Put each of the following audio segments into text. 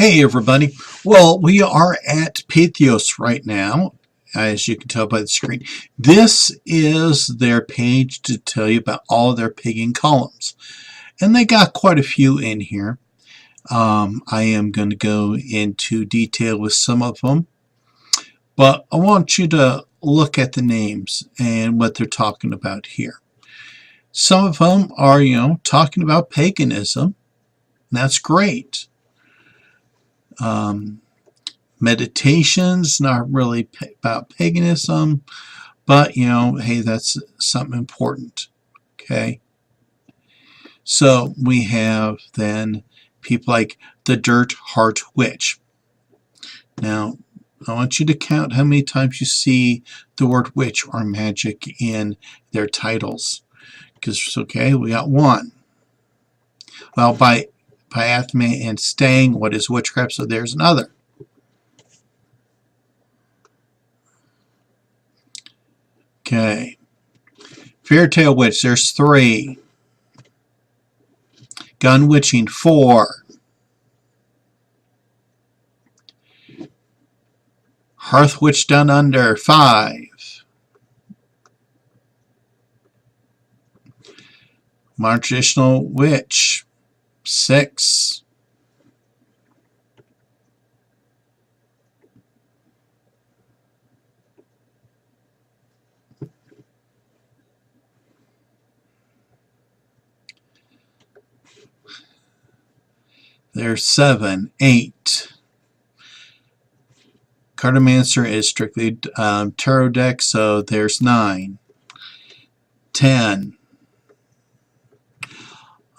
Hey everybody. Well, we are at Patheos right now, as you can tell by the screen. This is their page to tell you about all their pagan columns. And they got quite a few in here. I am going to go into detail with some of them. But I want you to look at the names and what they're talking about here. Some of them are, talking about paganism. That's great. Meditations, not really about paganism, but hey, that's something important. Okay, so we have then people like the Dirt Heart Witch. Now I want you to count how many times you see the word witch or magic in their titles, because okay, we got one. Well, by Athame and Stang, what is witchcraft? So there's another. Okay. Fairytale Witch, there's 3. Gun Witching, 4. Hearth Witch Down Under, 5. Modern Traditional Witch, 6. There's 7, 8. Cartomancer is strictly tarot deck, so there's 9, 10,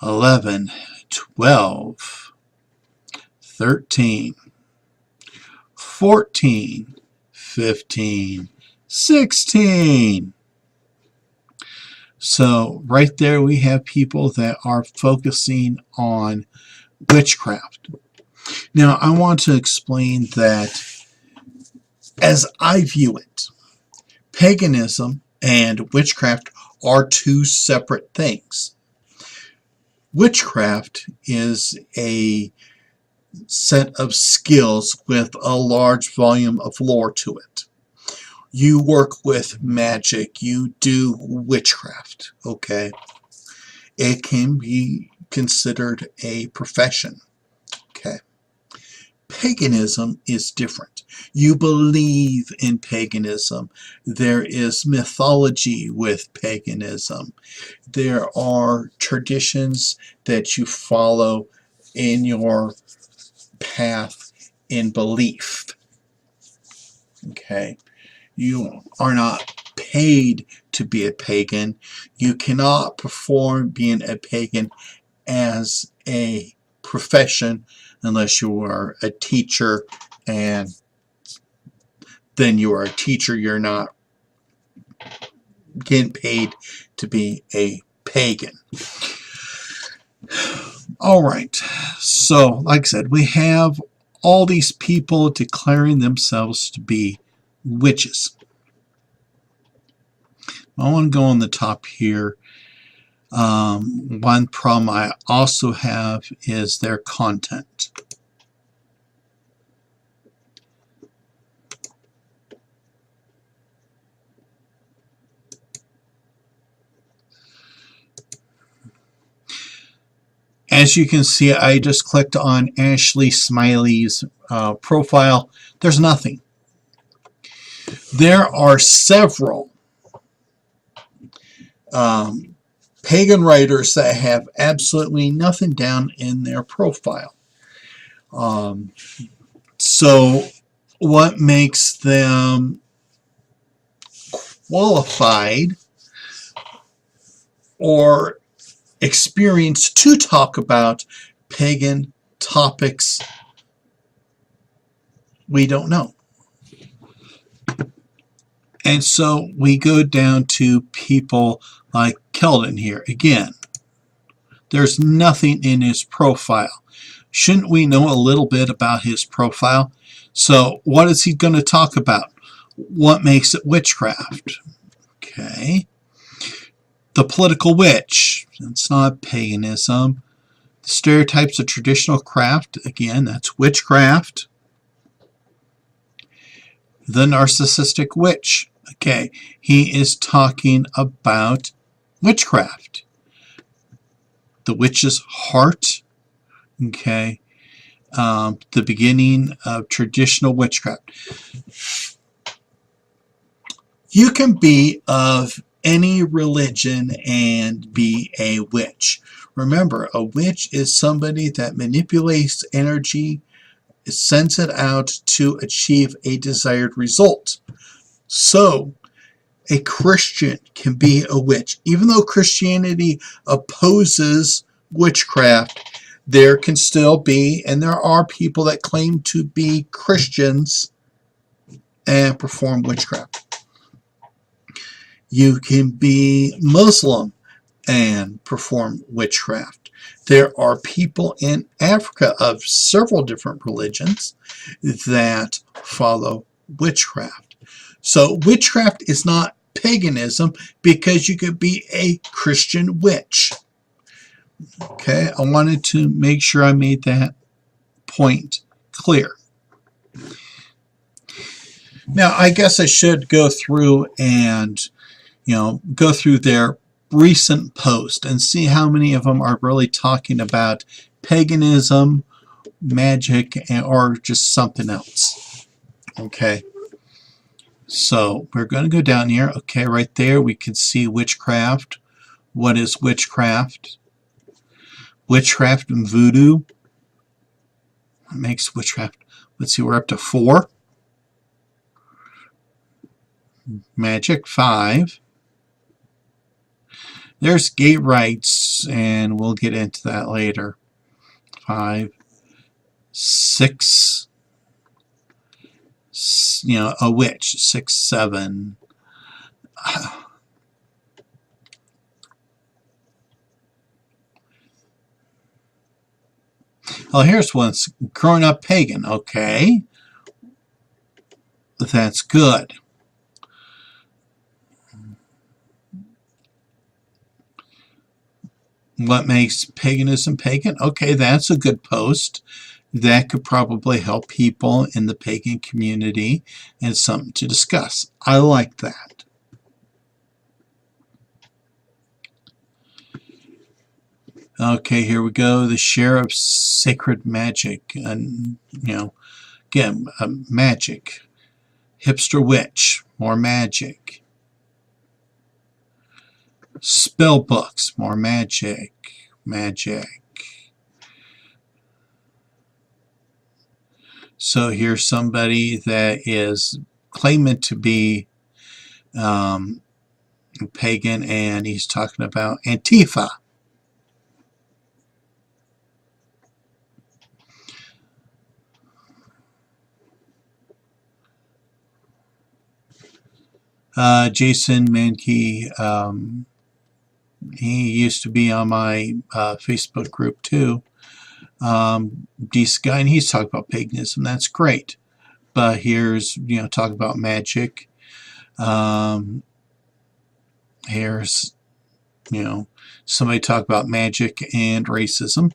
11, 12, 13, 14, 15, 16. So right there we have people that are focusing on witchcraft. Now I want to explain that as I view it, paganism and witchcraft are 2 separate things. Witchcraft is a set of skills with a large volume of lore to it. You work with magic, you do witchcraft, okay? It can be considered a profession, okay? Paganism is different. You believe in paganism. There is mythology with paganism. There are traditions that you follow in your path in belief. Okay? You are not paid to be a pagan. You cannot perform being a pagan as a profession unless you are a teacher, and then you are a teacher. You're not getting paid to be a pagan. Alright, so like I said, we have all these people declaring themselves to be witches. I want to go on the top here. One problem I also have is their content. As you can see, I just clicked on Ashley Smiley's profile. There's nothing. There are several pagan writers that have absolutely nothing down in their profile. So what makes them qualified or experienced to talk about pagan topics, we don't know. And so we go down to people like Keldon here. Again, there's nothing in his profile. Shouldn't we know a little bit about his profile? So what is he going to talk about? What makes it witchcraft? Okay. The political witch. It's not paganism. Stereotypes of traditional craft, again, that's witchcraft. The narcissistic witch. Okay, he is talking about witchcraft. The witch's heart. Okay, the beginning of traditional witchcraft. You can be of any religion and be a witch. Remember, a witch is somebody that manipulates energy, sends it out to achieve a desired result. So, a Christian can be a witch. Even though Christianity opposes witchcraft, there can still be, and there are people that claim to be Christians and perform witchcraft. You can be Muslim and perform witchcraft. There are people in Africa of several different religions that follow witchcraft. So witchcraft is not paganism because you could be a Christian witch. Okay, I wanted to make sure I made that point clear. Now, I guess I should go through and, go through their recent posts and see how many of them are really talking about paganism, magic, or just something else. Okay. So we're going to go down here. Okay, right there we can see witchcraft. What is witchcraft? Witchcraft and voodoo. What makes witchcraft? Let's see, we're up to 4. Magic, 5. There's gate rights, and we'll get into that later. 5, 6. A witch. 6, 7. Oh, here's one. Growing up pagan. Okay. That's good. What makes paganism pagan? Okay, that's a good post. That could probably help people in the pagan community and something to discuss. I like that. Okay, here we go. The share of sacred magic. And, again, magic. Hipster witch. More magic. Spell books. More magic. Magic. So here's somebody that is claiming to be pagan, and he's talking about Antifa. Jason Mankey, he used to be on my Facebook group too. Decent guy, and he's talking about paganism. That's great. But here's, talk about magic. Here's, somebody talk about magic and racism.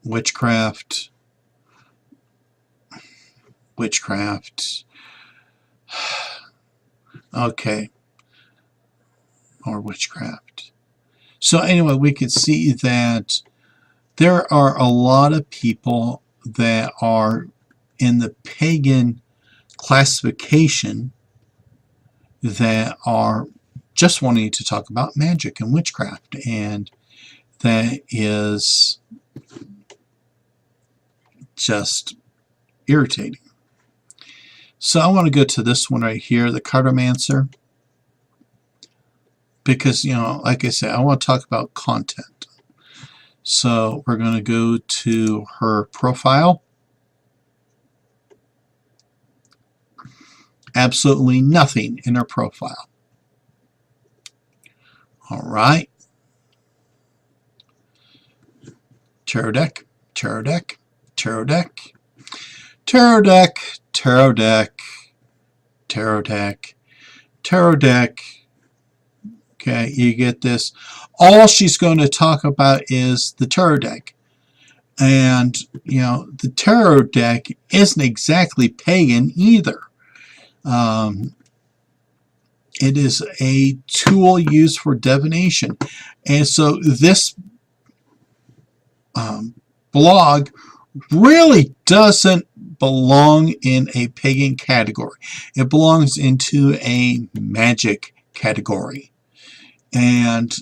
Witchcraft. Witchcraft. Okay. Or witchcraft. So anyway, we can see that there are a lot of people that are in the pagan classification that are just wanting to talk about magic and witchcraft, and that is just irritating. So I want to go to this one right here, the Cartomancer, because, like I said, I want to talk about content. So we're going to go to her profile. Absolutely nothing in her profile. All right. Tarot deck, tarot deck, tarot deck, tarot deck, tarot deck, tarot deck, tarot deck. Okay, you get this. All she's going to talk about is the tarot deck. And, you know, the tarot deck isn't exactly pagan either. It is a tool used for divination. And so this blog really doesn't belong in a pagan category. It belongs into a magic category. And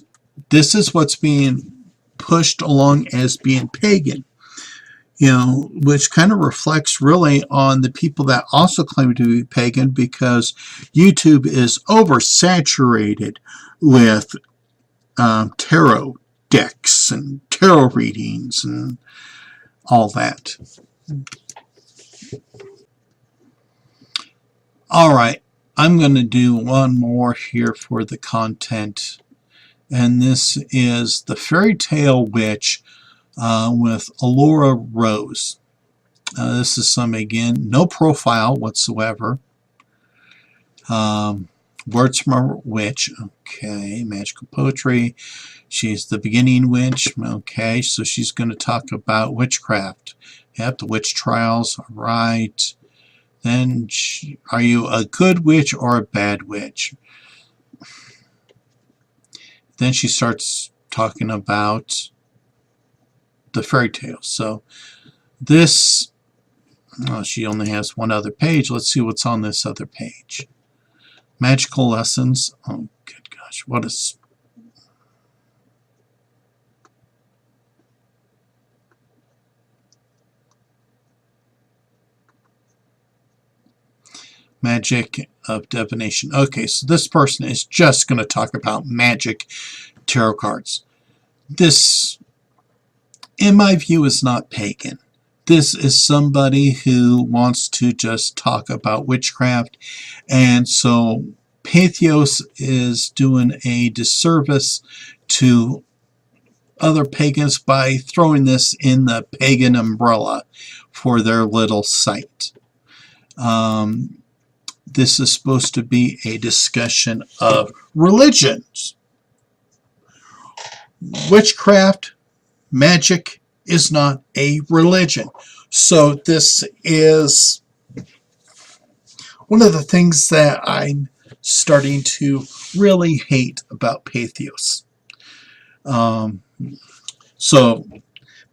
this is what's being pushed along as being pagan, you know, which kind of reflects really on the people that also claim to be pagan, because YouTube is oversaturated with tarot decks and tarot readings and all that. All right, I'm going to do one more here for the content, and this is the Fairy Tale Witch with Allura Rose. This is some, again, no profile whatsoever. Words from a Witch. Okay, magical poetry. She's the beginning witch. Okay, so she's going to talk about witchcraft. Yep, the witch trials. All right. Then, are you a good witch or a bad witch? Then she starts talking about the fairy tales. So this, oh, she only has one other page. Let's see what's on this other page. Magical lessons. Oh, good gosh, what is... Magic of divination. Okay, so this person is just going to talk about magic tarot cards. This, in my view, is not pagan. This is somebody who wants to just talk about witchcraft, and so Patheos is doing a disservice to other pagans by throwing this in the pagan umbrella for their little site. This is supposed to be a discussion of religions. Witchcraft, magic is not a religion. So this is one of the things that I'm starting to really hate about Patheos. So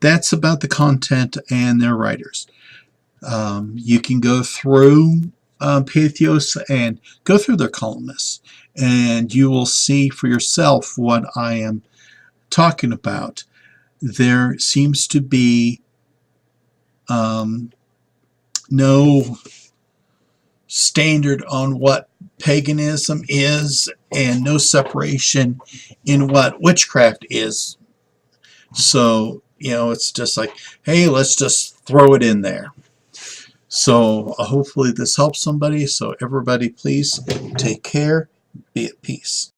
that's about the content and their writers. You can go through Patheos and go through their columnists, and you will see for yourself what I am talking about. There seems to be no standard on what paganism is, and no separation in what witchcraft is. So, you know, it's just like, hey, let's just throw it in there. So hopefully this helps somebody. So everybody, please take care. Be at peace.